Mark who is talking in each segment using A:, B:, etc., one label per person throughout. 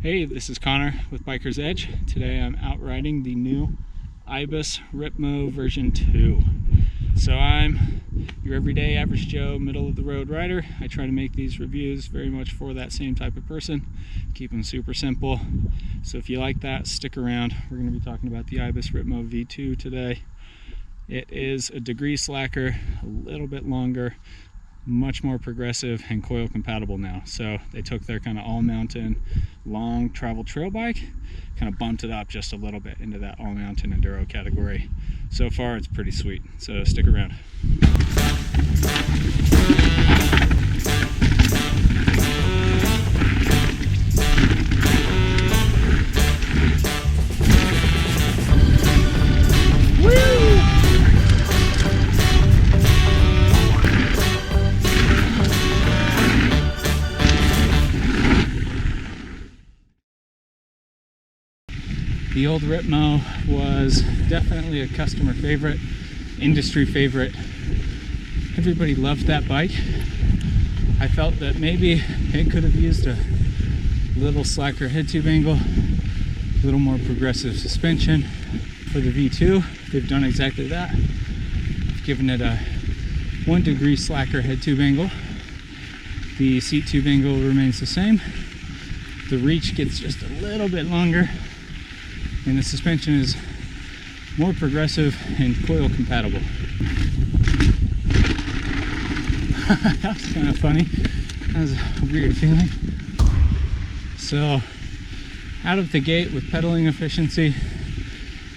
A: Hey, this is Connor with Biker's Edge. Today I'm out riding the new Ibis Ripmo version 2. So I'm your everyday average Joe, middle of the road rider. I try to make these reviews very much for that same type of person. Keep them super simple. So if you like that, stick around. We're going to be talking about the Ibis Ripmo V2 today. It is a degree slacker, a little bit longer, much more progressive and coil compatible now. So they took their kind of all mountain long travel trail bike, kind of bumped it up just a little bit into that all mountain enduro category. So far it's pretty sweet, so stick around. The old Ripmo was definitely a customer favorite, industry favorite. Everybody loved that bike. I felt that maybe it could have used a little slacker head tube angle, a little more progressive suspension. For the V2, they've done exactly that. I've given it a 1 degree slacker head tube angle. The seat tube angle remains the same. The reach gets just a little bit longer, and the suspension is more progressive and coil compatible. That was kind of funny. That was a weird feeling. So, out of the gate with pedaling efficiency,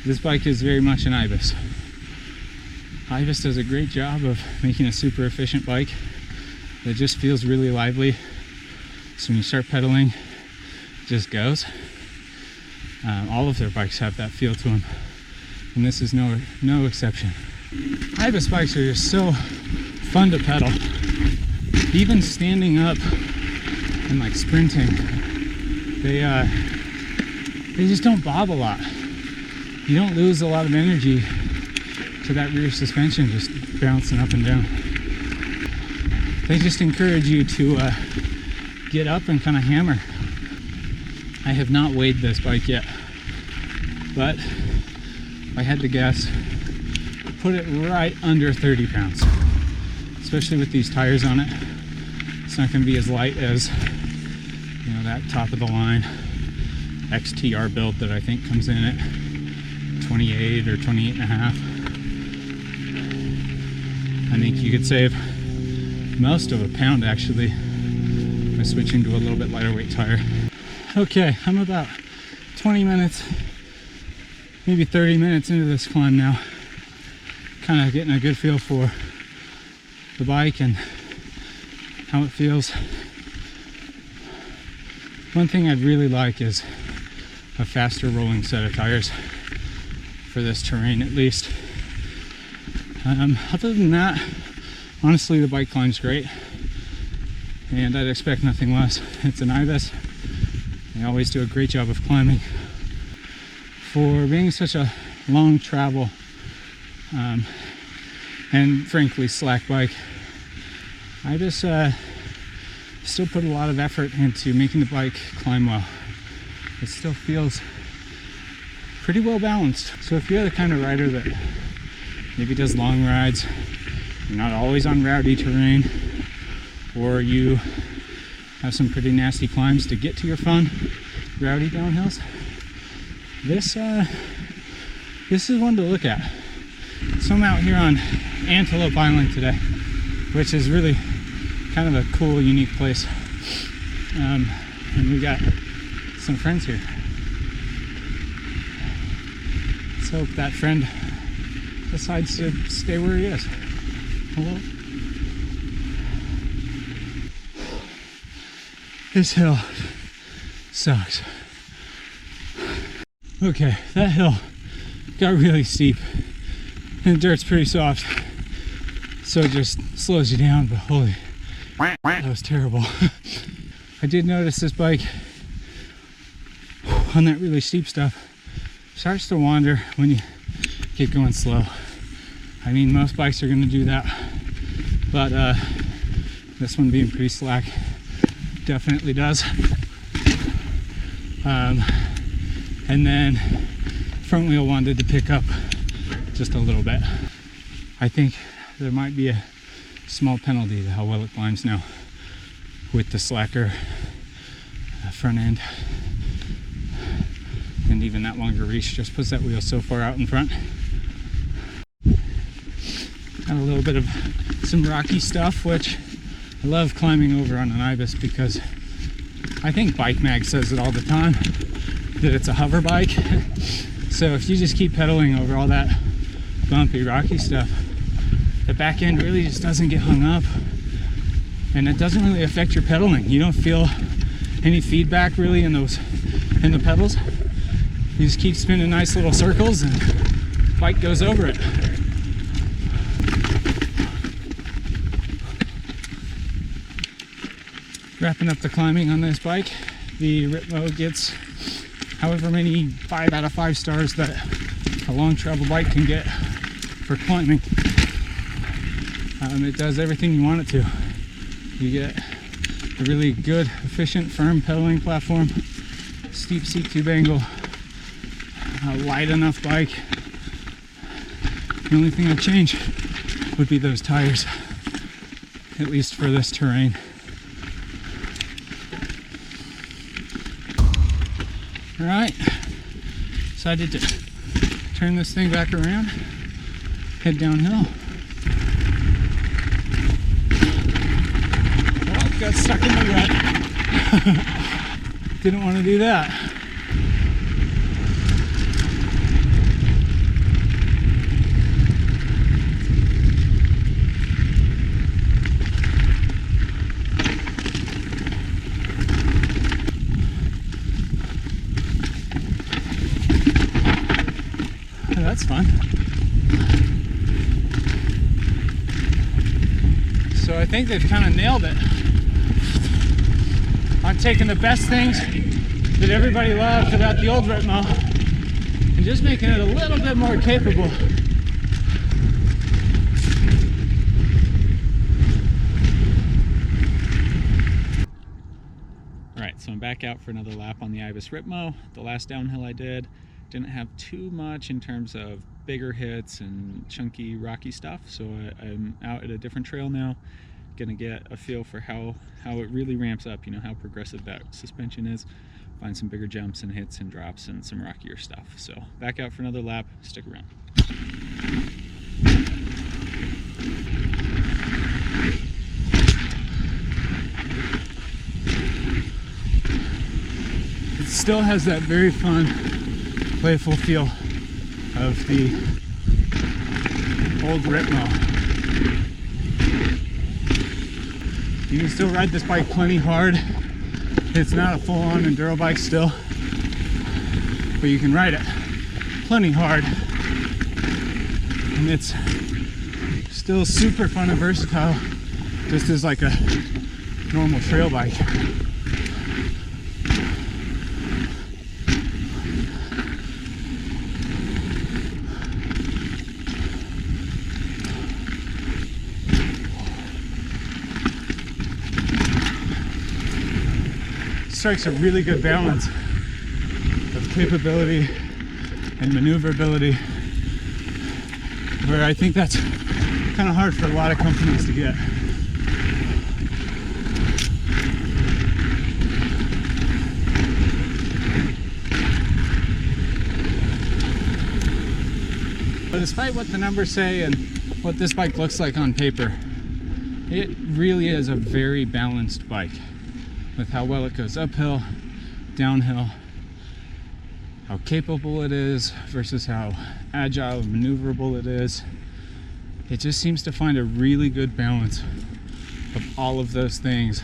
A: this bike is very much an Ibis. Ibis does a great job of making a super efficient bike that just feels really lively. So when you start pedaling, it just goes. All of their bikes have that feel to them, and this is no exception. Ibis bikes are just so fun to pedal. Even standing up and like sprinting, they just don't bob a lot. You don't lose a lot of energy to that rear suspension just bouncing up and down. They just encourage you to get up and kind of hammer. I have not weighed this bike yet, but if I had to guess, put it right under 30 pounds, especially with these tires on it. It's not going to be as light as, you know, that top of the line XTR build that I think comes in at 28 or 28 and a half. I think you could save most of a pound actually by switching to a little bit lighter weight tire. Okay, I'm about 20 minutes, maybe 30 minutes into this climb now. Kind of getting a good feel for the bike and how it feels. One thing I'd really like is a faster rolling set of tires for this terrain at least. Other than that, honestly the bike climbs great and I'd expect nothing less. It's an Ibis. They always do a great job of climbing. For being such a long travel and frankly slack bike, I just still put a lot of effort into making the bike climb well. It still feels pretty well balanced. So if you're the kind of rider that maybe does long rides, you're not always on rowdy terrain, or you have some pretty nasty climbs to get to your fun, rowdy downhills, this is one to look at. So I'm out here on Antelope Island today, which is really kind of a cool, unique place. And we got some friends here. Let's hope that friend decides to stay where he is. Hello? This hill sucks. Okay, that hill got really steep and the dirt's pretty soft, so it just slows you down, but holy, that was terrible. I did notice this bike on that really steep stuff starts to wander when you get going slow. I mean, most bikes are going to do that, but this one being pretty slack definitely does. And then front wheel wanted to pick up just a little bit. I think there might be a small penalty to how well it climbs now with the slacker front end, and even that longer reach just puts that wheel so far out in front. Got a little bit of some rocky stuff, which I love climbing over on an Ibis because I think Bike Mag says it all the time that it's a hover bike. So if you just keep pedaling over all that bumpy, rocky stuff, the back end really just doesn't get hung up, and it doesn't really affect your pedaling. You don't feel any feedback really in the pedals. You just keep spinning nice little circles and the bike goes over it. Wrapping up the climbing on this bike, the Ripmo gets however many 5 out of 5 stars that a long travel bike can get for climbing. It does everything you want it to. You get a really good, efficient, firm pedaling platform, steep seat tube angle, a light enough bike. The only thing I'd change would be those tires, at least for this terrain. All right, decided to turn this thing back around, head downhill. Oh, got stuck in the rut. Didn't want to do that. That's fun. So I think they've kind of nailed it. I'm taking the best things that everybody loved about the old Ripmo and just making it a little bit more capable. Alright, so I'm back out for another lap on the Ibis Ripmo. The last downhill I didn't have too much in terms of bigger hits and chunky rocky stuff, so I'm out at a different trail now, gonna get a feel for how it really ramps up, you know, how progressive that suspension is, find some bigger jumps and hits and drops and some rockier stuff. So back out for another lap, stick around. It still has that very fun, playful feel of the old Ripmo. You can still ride this bike plenty hard. It's not a full-on enduro bike still, but you can ride it plenty hard. And it's still super fun and versatile, just as like a normal trail bike. Strikes a really good balance of capability and maneuverability, where I think that's kind of hard for a lot of companies to get. But despite what the numbers say and what this bike looks like on paper, it really is a very balanced bike, with how well it goes uphill, downhill, how capable it is versus how agile and maneuverable it is. It just seems to find a really good balance of all of those things.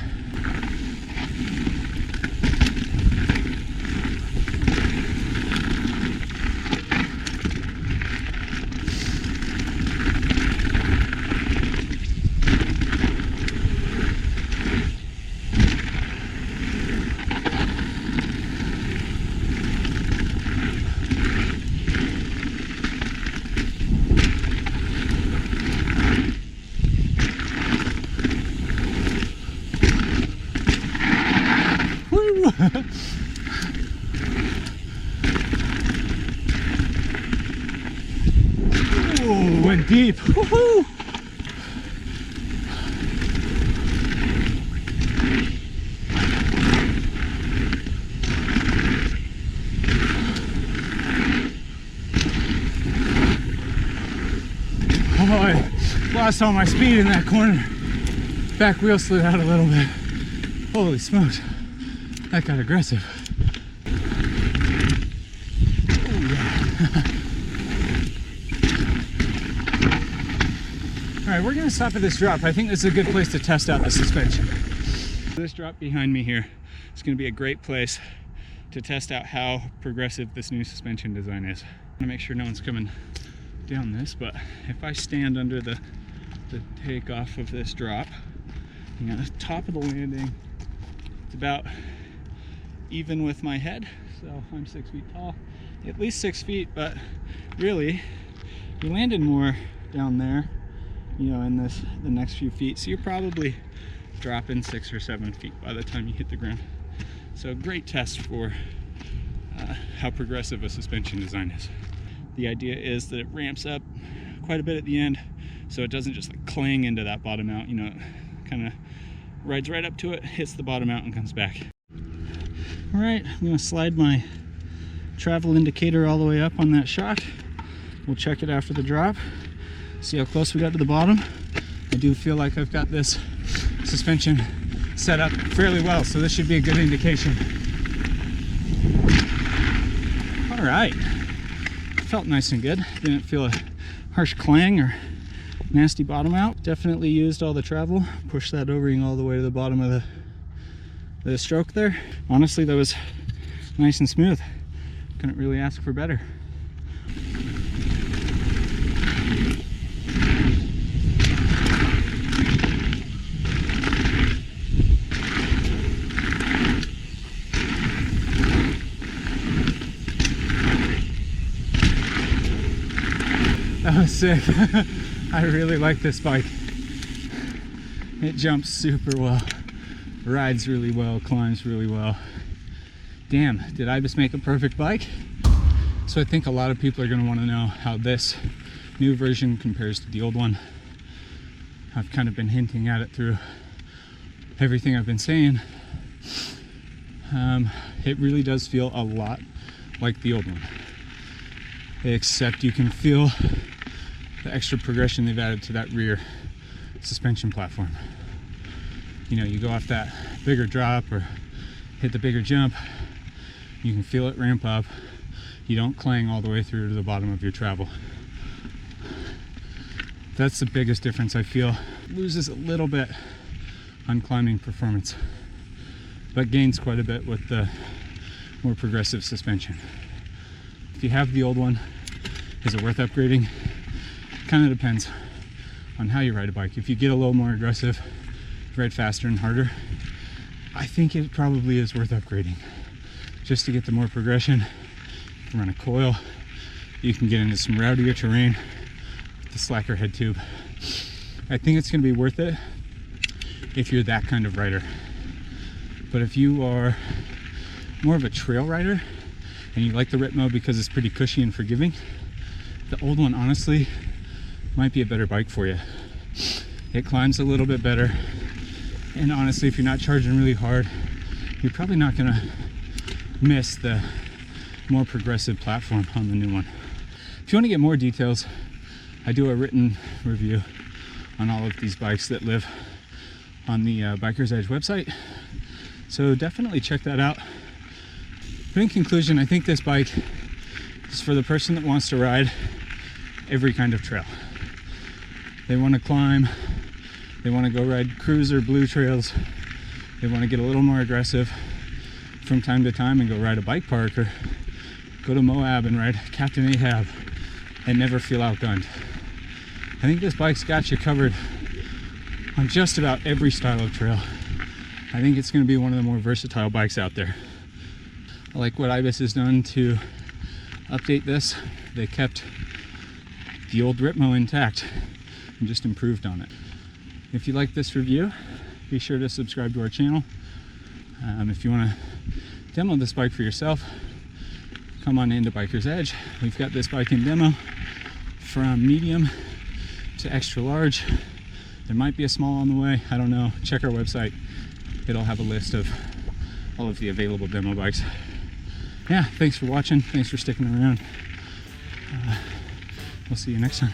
A: deep. Woohoo! Oh, I lost all my speed in that corner. Back wheel slid out a little bit. Holy smokes, that got aggressive. Oh, yeah. All right, we're gonna stop at this drop. I think this is a good place to test out the suspension. This drop behind me here is gonna be a great place to test out how progressive this new suspension design is. I'm gonna make sure no one's coming down this, but if I stand under the takeoff of this drop, you know, the top of the landing, it's about even with my head. So I'm 6 feet tall, at least 6 feet, but really, you landed more down there, you know, in the next few feet. So you're probably dropping 6 or 7 feet by the time you hit the ground. So great test for how progressive a suspension design is. The idea is that it ramps up quite a bit at the end, so it doesn't just like clang into that bottom out, you know, it kind of rides right up to it, hits the bottom out and comes back. All right, I'm gonna slide my travel indicator all the way up on that shock. We'll check it after the drop, see how close we got to the bottom. I do feel like I've got this suspension set up fairly well, so this should be a good indication. All right. Felt nice and good. Didn't feel a harsh clang or nasty bottom out. Definitely used all the travel. Pushed that O-ring all the way to the bottom of the stroke there. Honestly, that was nice and smooth. Couldn't really ask for better. That was sick. I really like this bike. It jumps super well, rides really well, climbs really well. Damn, did Ibis make a perfect bike? So I think a lot of people are going to want to know how this new version compares to the old one. I've kind of been hinting at it through everything I've been saying. It really does feel a lot like the old one, except you can feel the extra progression they've added to that rear suspension platform. You know, you go off that bigger drop or hit the bigger jump, you can feel it ramp up. You don't clang all the way through to the bottom of your travel. That's the biggest difference I feel. Loses a little bit on climbing performance, but gains quite a bit with the more progressive suspension. If you have the old one, is it worth upgrading? Kind of depends on how you ride a bike. If you get a little more aggressive, ride faster and harder, I think it probably is worth upgrading. Just to get the more progression, you can run a coil, you can get into some rowdier terrain with the slacker head tube. I think it's going to be worth it if you're that kind of rider. But if you are more of a trail rider and you like the Ripmo because it's pretty cushy and forgiving, the old one honestly might be a better bike for you. It climbs a little bit better, and honestly, if you're not charging really hard, you're probably not gonna miss the more progressive platform on the new one. If you want to get more details, I do a written review on all of these bikes that live on the Biker's Edge website, so definitely check that out. But in conclusion, I think this bike is for the person that wants to ride every kind of trail. They want to climb, they want to go ride cruiser blue trails, they want to get a little more aggressive from time to time and go ride a bike park, or go to Moab and ride Captain Ahab and never feel outgunned. I think this bike's got you covered on just about every style of trail. I think it's going to be one of the more versatile bikes out there. I like what Ibis has done to update this. They kept the old Ripmo intact and just improved on it. If you like this review, be sure to subscribe to our channel. If you want to demo this bike for yourself, come on into Biker's Edge. We've got this bike in demo from medium to extra large. There might be a small on the way, I don't know. Check our website, it'll have a list of all of the available demo bikes. Yeah, thanks for watching, thanks for sticking around. We'll see you next time.